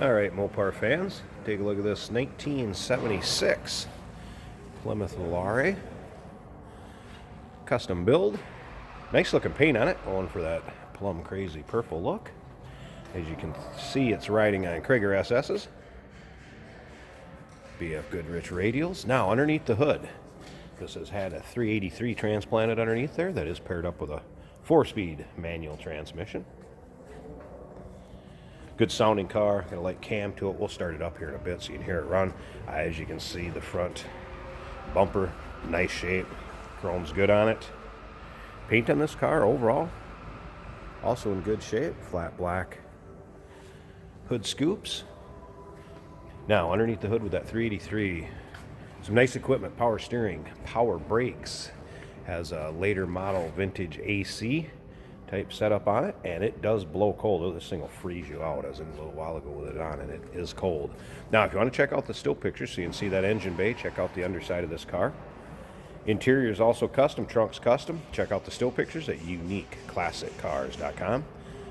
All right, Mopar fans, take a look at this 1976 Plymouth Volare. Custom build. Nice looking paint on it, going for that plum crazy purple look. As you can see, it's riding on Krieger SS's. BF Goodrich radials. Now, underneath the hood, this has had a 383 transplanted underneath there that is paired up with a 4-speed manual transmission. Good sounding car, got a light cam to it. We'll start it up here in a bit so you can hear it run. As you can see, the front bumper, nice shape. Chrome's good on it. Paint on this car overall, also in good shape. Flat black hood scoops. Now, underneath the hood with that 383, some nice equipment, power steering, power brakes. Has a later model vintage AC type setup on it, and it does blow cold. Oh, this thing will freeze you out, as in a little while ago with it on, and it is cold. Now, if you want to check out the still pictures so you can see that engine bay, check out the underside of this car. Interior is also custom, trunks custom. Check out the still pictures at uniqueclassiccars.com.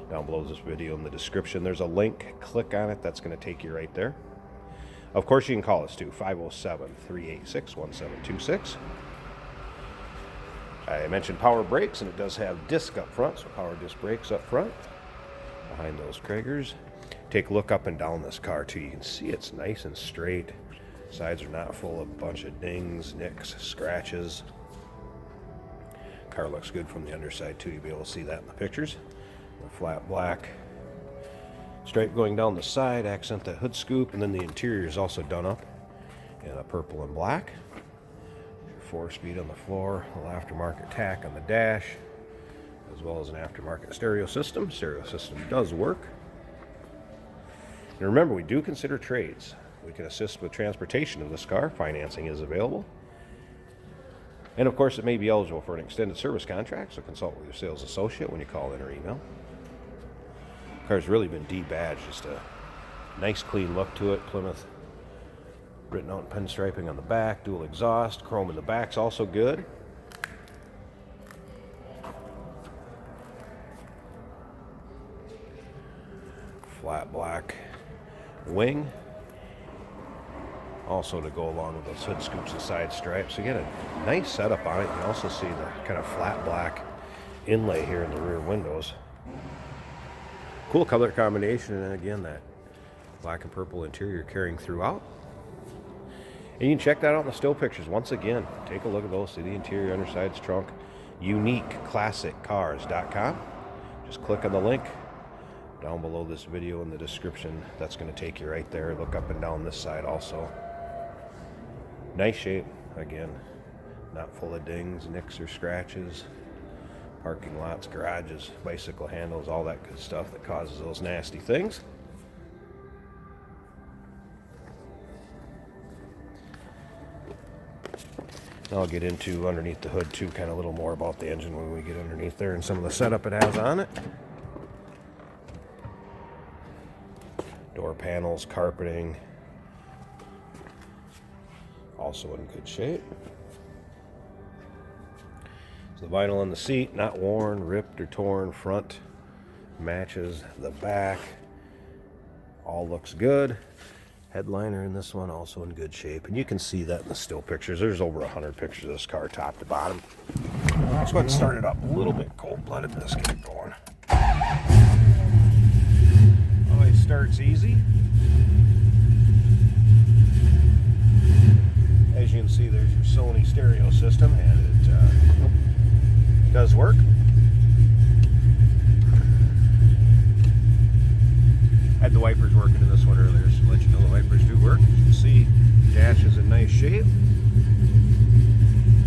Down below this video in the description, there's a link. Click on it. That's going to take you right there. Of course, you can call us too, 507-386-1726. I mentioned power brakes, and it does have disc up front, so power disc brakes up front behind those Kriegers. Take a look up and down this car too. You can see it's nice and straight. Sides are not full of a bunch of dings, nicks, scratches. Car looks good from the underside too. You'll be able to see that in the pictures. The flat black stripe going down the side, accent that hood scoop, and then the interior is also done up in a purple and black. 4-speed on the floor, a little aftermarket tack on the dash, as well as an aftermarket stereo system. Stereo system does work. And remember, we do consider trades. We can assist with transportation of this car. Financing is available. And of course, it may be eligible for an extended service contract, so consult with your sales associate when you call in or email. The car's really been debadged, just a nice clean look to it. Plymouth written out in pinstriping on the back, dual exhaust, chrome in the back's also good. Flat black wing. Also to go along with those hood scoops and side stripes. So you get a nice setup on it. You can also see the kind of flat black inlay here in the rear windows. Cool color combination, and again, that black and purple interior carrying throughout. And you can check that out in the still pictures. Once again, take a look at those. See the interior, underside's trunk. uniqueclassiccars.com. Just click on the link down below this video in the description. That's going to take you right there. Look up and down this side also. Nice shape. Again, not full of dings, nicks, or scratches. Parking lots, garages, bicycle handles, all that good stuff that causes those nasty things. I'll get into underneath the hood too, kind of a little more about the engine when we get underneath there and some of the setup it has on it. Door panels, carpeting, also in good shape. So the vinyl on the seat, not worn, ripped, or torn. Front matches the back. All looks good. Headliner in this one also in good shape, and you can see that in the still pictures. There's over 100 pictures of this car top to bottom. Let's go ahead and start it up a little bit cold-blooded. Let's get it going. Always starts easy. As you can see, there's your Sony stereo system, and it does work. Had the wipers working in this one earlier, so to let you know the wipers do work. As you can see, dash is in nice shape.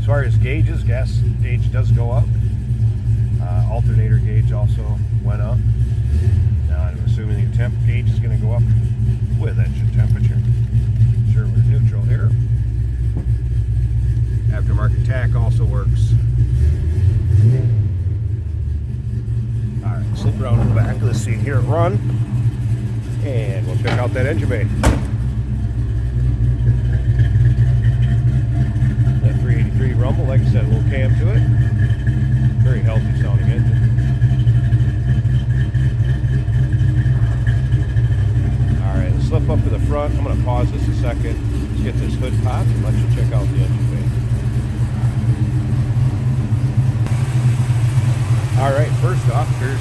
As far as gauges, gas gauge does go up. Alternator gauge also went up. Now I'm assuming the temp gauge is going to go up with engine temperature. Sure, we're neutral here. Aftermarket tack also works. Alright, slip around to the back of the seat here at run. And we'll check out that engine bay. That 383 rumble, like I said, a little cam to it. Very healthy sounding engine. Alright,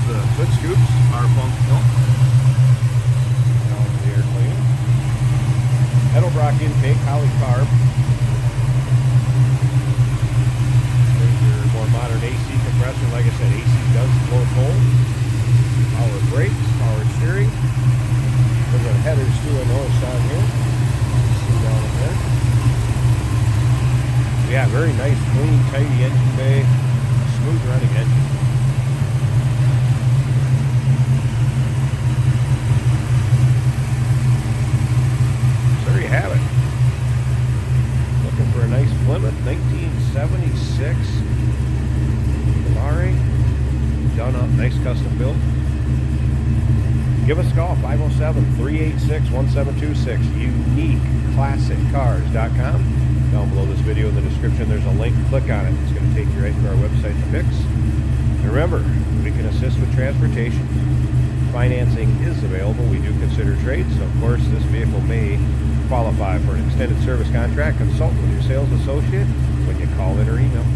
There's the foot scoops, are functional. Down to the air cleaner. Edelbrock intake, Holly carb. There's your more modern AC compressor. Like I said, AC does blow cold. Power brakes, power steering. Look at headers too, I noticed down here. See down in there. Yeah, very nice, clean, tidy engine bay. Smooth running engine. So there you have it. Looking for a nice Plymouth 1976 Volare. Done up, nice custom build. Give us a call, 507-386-1726, uniqueclassiccars.com. Down below this video in the description, there's a link. Click on it. It's going to take you right to our website to fix. And remember, we can assist with transportation. Financing is available. We do consider trades. So, of course, this vehicle may qualify for an extended service contract. Consult with your sales associate when you call in or email.